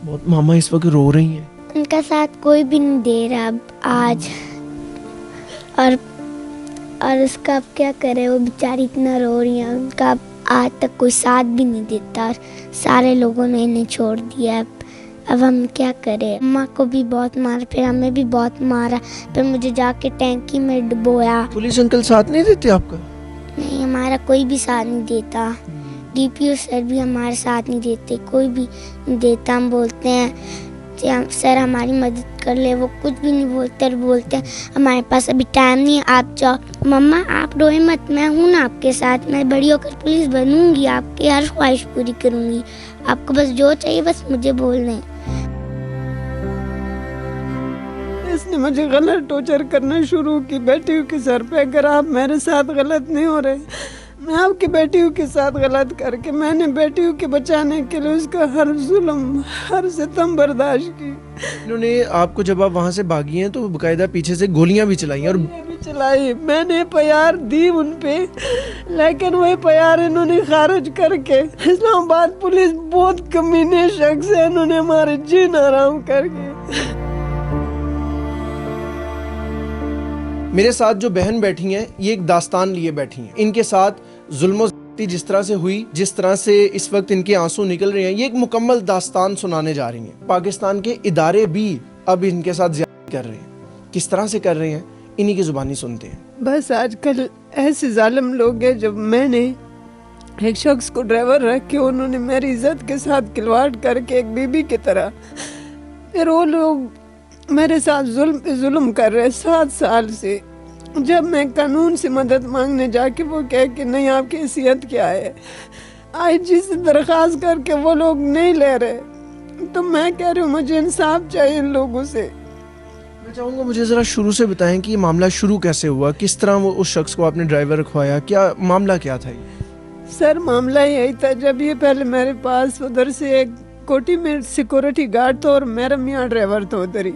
بہت ماما اس وقت رو رہی ہیں. ان کا ساتھ کوئی بھی نہیں دے رہا اب آج, اور اس کا اب کیا کرے, وہ بیچاری اتنا رو رہی ہیں, ان کا آج تک کوئی ساتھ بھی نہیں دیتا اور سارے لوگوں نے انہیں چھوڑ دیا. اب ہم کیا کریں. اماں کو بھی بہت مارا, پھر ہمیں بھی بہت مارا, پھر مجھے جا کے ٹینکی میں ڈبویا. پولیس انکل ساتھ نہیں دیتے آپ کا؟ نہیں, ہمارا کوئی بھی ساتھ نہیں دیتا. ڈی پی او سر بھی ہمارے ساتھ نہیں دیتے, کوئی بھی نہیں دیتا. ہم بولتے ہیں سر ہماری مدد کر لے, وہ کچھ بھی نہیں بولتے, اور بولتے ہیں ہمارے پاس ابھی ٹائم نہیں ہے, آپ جاؤ. مما آپ روئے مت, میں ہوں نا آپ کے ساتھ, میں بڑی ہو کر پولیس بنوں گی, آپ کی ہر خواہش پوری کروں گی. آپ کو بس جو چاہیے بس مجھے بول دیں. اس نے مجھے غلط ٹارچر کرنا شروع کی بیٹیوں کے سر پہ. اگر آپ میرے ساتھ غلط نہیں ہو رہے, میں آپ کی بیٹیوں کے ساتھ غلط کر کے, میں نے بیٹیوں کے بچانے کے لیے اس کا ہر ظلم ہر ستم برداشت کی. انہوں نے آپ کو جب آپ وہاں سے بھاگی ہیں تو باقاعدہ پیچھے سے گولیاں بھی چلائی ہیں, اور چلائی. میں نے پیار دی ان پہ, لیکن وہ پیار انہوں نے خارج کر کے, اسلام آباد پولیس بہت کمینے شخص ہے, انہوں نے ہمارے جین آرام کر کے. میرے ساتھ جو بہن بیٹھی ہیں یہ ایک داستان لیے بیٹھی ہیں. ان کے ساتھ ظلم و زیادتی جس طرح سے ہوئی, جس طرح سے اس وقت ان کے آنسو نکل رہے ہیں, یہ ایک مکمل داستان سنانے جا رہی ہیں. پاکستان کے ادارے بھی اب ان کے ساتھ زیادتی کر رہے ہیں. کس طرح سے کر رہے ہیں انہی کی زبانی سنتے ہیں. بس آج کل ایسے ظالم لوگ ہیں. جب میں نے ایک شخص کو ڈرائیور رکھ کے, انہوں نے میری عزت کے ساتھ کھلواڑ کر کے ایک بی بی کی طرح, پھر وہ لوگ میرے ساتھ ظلم پہ ظلم کر رہے 7 سال سے. جب میں قانون سے مدد مانگنے جا کے, وہ کہے کہ نہیں آپ کی حیثیت کیا ہے, آئی جی سے درخواست کر کے وہ لوگ نہیں لے رہے, تو میں کہہ رہی ہوں مجھے انصاف چاہیے ان لوگوں سے. میں چاہوں گا مجھے ذرا شروع سے بتائیں کہ یہ معاملہ شروع کیسے ہوا, کس طرح وہ اس شخص کو آپ نے ڈرائیور رکھوایا, کیا معاملہ کیا تھا یہ؟ سر معاملہ یہی تھا, جب یہ پہلے میرے پاس ادھر سے ایک کوٹی میں سیکورٹی گارڈ تھا اور میرا میاں ڈرائیور تھا ادھر ہی.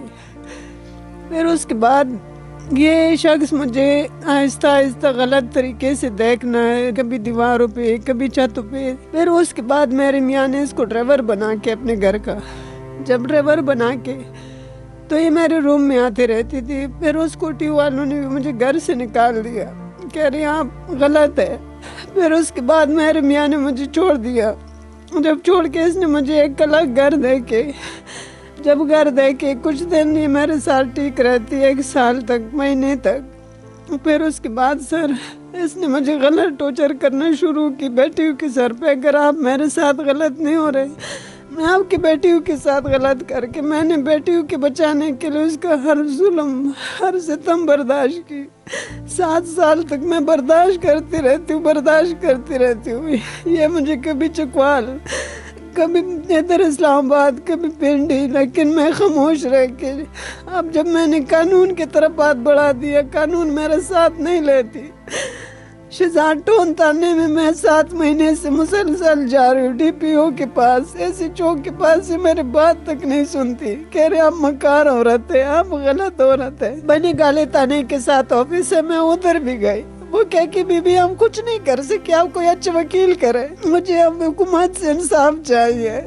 پھر اس کے بعد یہ شخص مجھے آہستہ آہستہ غلط طریقے سے دیکھنا ہے, کبھی دیواروں پہ کبھی چھتوں پہ. پھر اس کے بعد میرے میاں نے اس کو ڈرائیور بنا کے اپنے گھر کا, جب ڈرائیور بنا کے تو یہ میرے روم میں آتے رہتی تھی. پھر اس کوٹی والوں نے مجھے گھر سے نکال دیا, کہہ رہے آپ غلط ہے. پھر اس کے بعد میرے میاں نے مجھے چھوڑ دیا. جب چھوڑ کے اس نے مجھے ایک الگ گھر دے کے, جب گھر دے کے کچھ دن یہ میرے ساتھ ٹھیک رہتی, 1 سال تک, مہینے تک. پھر اس کے بعد سر اس نے مجھے غلط ٹارچر کرنا شروع کی بیٹیوں کے سر پہ. اگر آپ میرے ساتھ غلط نہیں ہو رہے, میں آپ کی بیٹیوں کے ساتھ غلط کر کے, میں نے بیٹیوں کے بچانے کے لیے اس کا ہر ظلم ہر ستم برداشت کی. 7 سال تک میں برداشت کرتی رہتی ہوں. یہ مجھے کبھی چکوال, کبھی ادھر اسلام آباد, کبھی پنڈی, لیکن میں خاموش رہ کے. اب جب میں نے قانون کی طرف ہاتھ بڑھا دیا, قانون میرا ساتھ نہیں لیتی. شہزاد ٹون تانے میں 7 مہینے سے مسلسل جا رہی ہوں ڈی پی او کے پاس, ایسی چوک کے پاس سے میری بات تک نہیں سنتی. کہہ رہے آپ مکار عورت ہے, آپ غلط عورت ہے. بنی گالے تانے کے ساتھ آفس سے میں ادھر بھی گئی. وہ کہہ کہ بی بی ہم کچھ نہیں کر سکے, آپ کوئی اچھا وکیل کرے, مجھے اب حکومت سے انصاف چاہیے.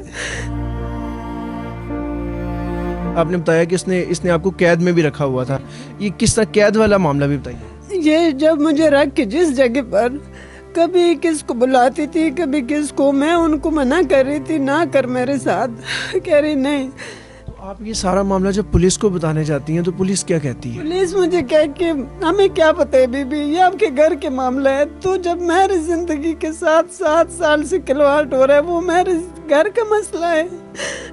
آپ نے بتایا کہ اس نے آپ کو قید میں بھی رکھا ہوا تھا, یہ کس طرح قید والا معاملہ بھی بتائیے. یہ جب مجھے رکھ کے جس جگہ پر, کبھی کس کو بلاتی تھی کبھی کس کو, میں ان کو منع کر رہی تھی نہ کر میرے ساتھ, کہہ رہی نہیں. آپ یہ سارا معاملہ جب پولیس کو بتانے جاتی ہیں تو پولیس کیا کہتی ہے؟ پولیس مجھے کہہ کہ ہمیں کیا پتہ ہے بی بی, یہ آپ کے گھر کے معاملہ ہے. تو جب میری زندگی کے ساتھ 7 سال سے کھلواڑ ہو رہا ہے, وہ میرے گھر کا مسئلہ ہے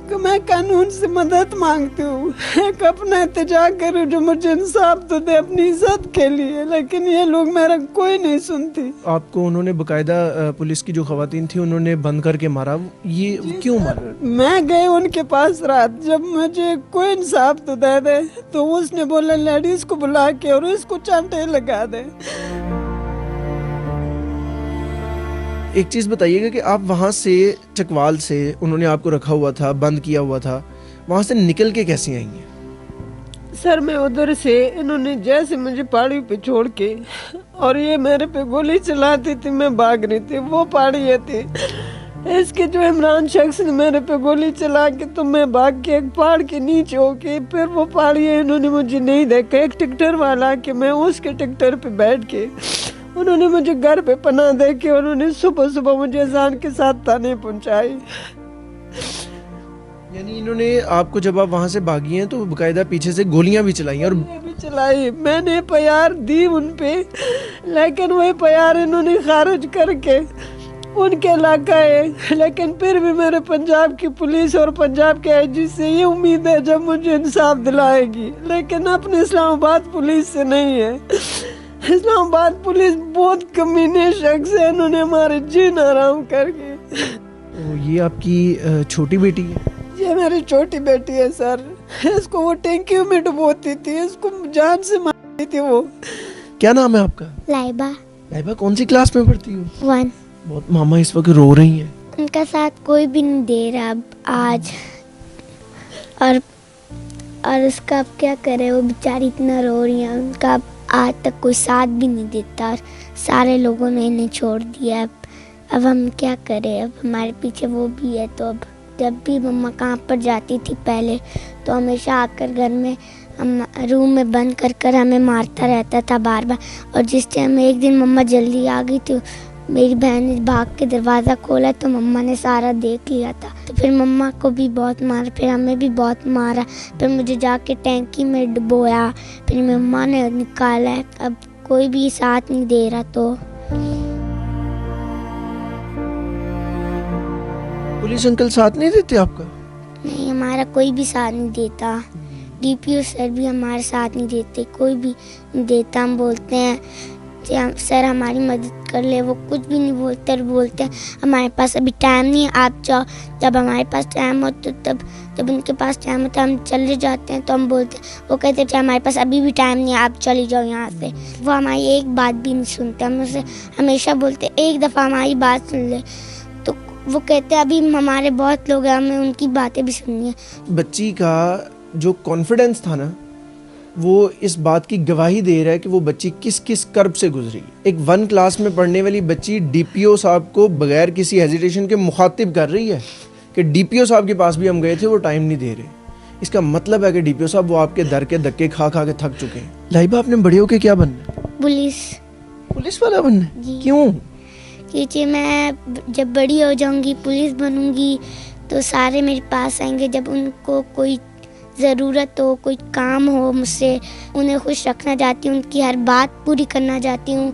کہ میں قانون سے مدد مانگتی ہوں, ایک اپنا احتجاج کروں جو مجھے انصاف تو دے اپنی عزت کے لیے, لیکن یہ لوگ میرا کوئی نہیں سنتی. آپ کو انہوں نے باقاعدہ پولیس کی جو خواتین تھی انہوں نے بند کر کے مارا, یہ کیوں مارا؟ میں گئی ان کے پاس رات, جب مجھے کوئی انصاف تو دے دے, تو اس نے بولا لیڈیز کو بلا کے اور اس کو چانٹے لگا دے. ایک چیز بتائیے گا کہ آپ وہاں سے چکوال سے انہوں نے آپ کو رکھا ہوا تھا, بند کیا ہوا تھا, وہاں سے نکل کے کیسی آئی ہیں؟ سر میں ادھر سے انہوں نے جیسے مجھے پہاڑی پہ چھوڑ کے, اور یہ میرے پہ گولی چلاتی تھی, میں بھاگ رہی تھی, وہ پہاڑی تھی. اس کے جو عمران شخص نے میرے پہ گولی چلا کے تو میں بھاگ کے ایک پہاڑ کے نیچے ہو کے پھر وہ پہاڑی انہوں نے مجھے نہیں دیکھا. ایک ٹکٹر والا کہ میں اس کے ٹکٹر پہ بیٹھ کے انہوں نے مجھے گھر پہ پناہ دے کے انہوں نے صبح صبح مجھے اذان کے ساتھ تانے پہنچائی. یعنی انہوں نے آپ کو جب آپ وہاں سے بھاگی ہیں تو باقاعدہ پیچھے سے گولیاں بھی چلائی ہیں. اور بھی چلائی. میں نے پیار دی ان پہ لیکن وہ پیار انہوں نے خارج کر کے ان کے علاقہ ہے. لیکن پھر بھی میرے پنجاب کی پولیس اور پنجاب کے آئی جی سے یہ امید ہے جب مجھے انصاف دلائے گی, لیکن اپنے اسلام آباد پولیس سے نہیں ہے. اسلام آباد پولیس بہت کمینے شخص ہے, انہوں نے ہمارے جین حرام کر کے. یہ آپ کی چھوٹی بیٹی ہے؟ یہ میری چھوٹی بیٹی ہے سر. اس کو وہ ٹینکیوں میں ڈبوتی تھی, اس کو جان سے مارتی تھی. وہ کیا نام ہے آپ کا؟ لائبہ. لائبہ کون سی کلاس میں پڑھتی ہو؟ 1. بہت ماما اس وقت رو رہی ہیں. ان کا ساتھ کوئی بھی نہیں دے رہا اب آج, اور اس کا اب کیا کرے, وہ بیچاری اتنا رو رہی ہیں. ان کا اب آج تک کوئی ساتھ بھی نہیں دیتا اور سارے لوگوں نے انہیں چھوڑ دیا. اب ہم کیا کریں, اب ہمارے پیچھے وہ بھی ہے. تو اب جب بھی مما کام پر جاتی تھی پہلے تو ہمیشہ آ کر گھر میں روم میں بند کر کر ہمیں مارتا رہتا تھا بار بار. اور جس ٹائم ایک دن مما جلدی آ گئی تو میری بہن نے بھاگ کے دروازہ کھولا تو مما نے سارا دیکھ لیا تھا. تو پھر مما کو بھی بہت مارا, پھر ہمیں بھی بہت مارا, پھر مجھے جا کے ٹینکی میں ڈبویا, پھر مما نے نکالا. اب کوئی بھی ساتھ نہیں دے رہا. تو پولیس انکل ساتھ نہیں دیتے آپ کا؟ نہیں, ہمارا کوئی بھی ساتھ نہیں دیتا. ڈی پی او سر بھی ہمارے ساتھ نہیں دیتے, کوئی بھی نہیں دیتا. ہم بولتے ہیں سر ہماری مدد کر لے, وہ کچھ بھی نہیں بولتے. اور بولتے ہیں ہمارے پاس ابھی ٹائم نہیں ہے, آپ جاؤ. جب ہمارے پاس ٹائم ہو تو جب ان کے پاس ٹائم ہوتا ہے ہم چلے جاتے ہیں. تو ہم بولتے ہیں, وہ کہتے ہیں ہمارے پاس ابھی بھی ٹائم نہیں ہے, آپ چلی جاؤ یہاں سے. وہ ہماری ایک بات بھی نہیں سنتے. ہم اسے ہمیشہ بولتے ایک دفعہ ہماری بات سن لے. تو وہ کہتے ہیں ابھی ہمارے بہت لوگ ہیں, ہمیں ان کی باتیں بھی سننی ہیں. بچی کا جو کانفیڈنس تھا نا, وہ اس بات کی گواہی دے رہا ہے کہ وہ بچی کس کس کرب سے گزری. ایک 1 کلاس میں پڑھنے والی بچی ڈی پی او صاحب کو بغیر کسی ہیزیٹیشن کے مخاطب کر رہی ہے کہ ڈی پی او صاحب کے پاس بھی ہم گئے تھے, وہ ٹائم نہیں دے رہے. اس کا مطلب ہے کہ ڈی پی او صاحب وہ آپ کے در کے دھکے کھا کھا کے تھک چکے ہیں. لائبہ آپ نے بڑے ہو کے کیا بننا ہے؟ پولیس والا بننا ہے. جی. کیوں؟ کیونکہ میں جب بڑی ہو جاؤں گی, پولیس بنوں گی, تو سارے میرے پاس آئیں گے. جب ان کو کوئی ضرورت ہو, کوئی کام ہو مجھ سے, انہیں خوش رکھنا چاہتی ہوں, ان کی ہر بات پوری کرنا چاہتی ہوں,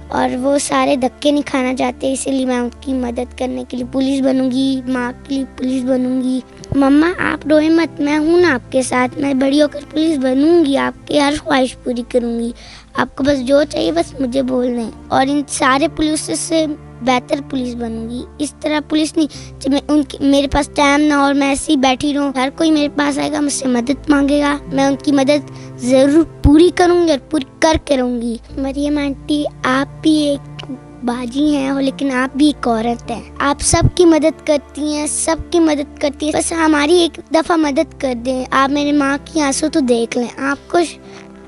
اور وہ سارے دھکے نہیں کھانا چاہتے. اسی لیے میں ان کی مدد کرنے کے لیے پولیس بنوں گی, ماں کے لیے پولیس بنوں گی. مما آپ روئے مت, میں ہوں نا آپ کے ساتھ. میں بڑی ہو کر پولیس بنوں گی, آپ کی ہر خواہش پوری کروں گی. آپ کو بس جو چاہیے بس مجھے بولنا ہے, اور ان سارے پولیس سے بہتر پولیس بنوں گی. اس طرح پولیس نہیں جب میرے پاس ٹائم نہ اور میں ایسے ہی بیٹھی رہوں. ہر کوئی میرے پاس آئے گا, مجھ سے مدد مانگے گا, میں ان کی مدد ضرور پوری کروں گی اور پوری کر کے رہوں گی. مریم آنٹی آپ بھی ایک باجی ہیں, لیکن آپ بھی ایک عورت ہیں. آپ سب کی مدد کرتی ہیں, سب کی مدد کرتی ہیں. بس ہماری ایک دفعہ مدد کر دیں. آپ میری ماں کی آنسو تو دیکھ لیں.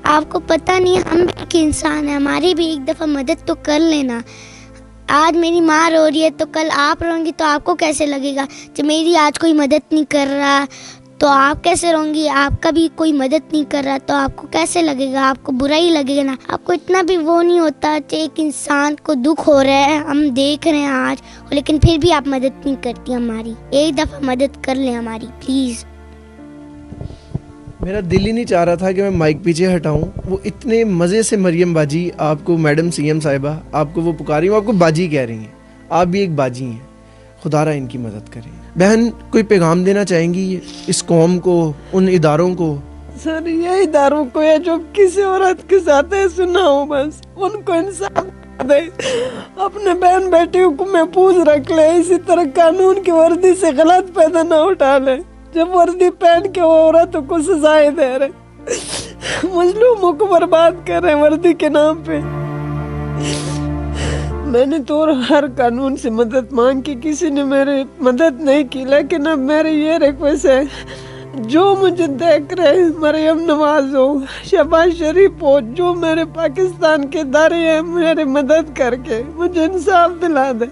آپ کو پتہ نہیں ہم بھی ایک انسان ہیں, ہماری بھی ایک دفعہ مدد تو کر لینا. آج میری ماں رو رہی ہے تو کل آپ رہیں گی تو آپ کو کیسے لگے گا؟ جب میری آج کوئی مدد نہیں کر رہا تو آپ کیسے رہیں گی؟ آپ کا بھی کوئی مدد نہیں کر رہا تو آپ کو کیسے لگے گا؟ آپ کو برا ہی لگے گا نا. آپ کو اتنا بھی وہ نہیں ہوتا کہ ایک انسان کو دکھ ہو رہا ہے, ہم دیکھ رہے ہیں آج, لیکن پھر بھی آپ مدد نہیں کرتی ہماری. ایک دفعہ مدد کر لیں ہماری پلیز. میرا دل ہی نہیں چاہ رہا تھا کہ میں مائک پیچھے ہٹاؤں. وہ اتنے مزے سے مریم باجی آپ کو, میڈم سی ایم صاحبہ آپ کو وہ پکاری, وہ آپ کو باجی کہہ رہی ہیں. آپ بھی ایک باجی ہیں, خدا را ان کی مدد کریں. بہن کوئی پیغام دینا چاہیں گی اس قوم کو, ان اداروں کو؟ سر یہ اداروں کو ہے جو کسی عورت کے ساتھ ایسے نہ ہو, بس ان کو انصاف دے, اپنے بہن بیٹیوں کو محفوظ رکھ لے. اسی طرح قانون کی وردی سے غلط پیدا نہ اٹھا لے. جب وردی پہن کے وہ عورتوں کو سزائیں دے رہے, مظلوموں کو برباد کر رہے وردی کے نام پہ. میں نے تو ہر قانون سے مدد مانگ کی, کسی نے میری مدد نہیں کی. لیکن اب میری یہ ریکویسٹ ہے, جو مجھے دیکھ رہے, مریم نواز ہو, شہباز شریف ہو, جو میرے پاکستان کے ادارے ہیں, میری مدد کر کے مجھے انصاف دلا دے.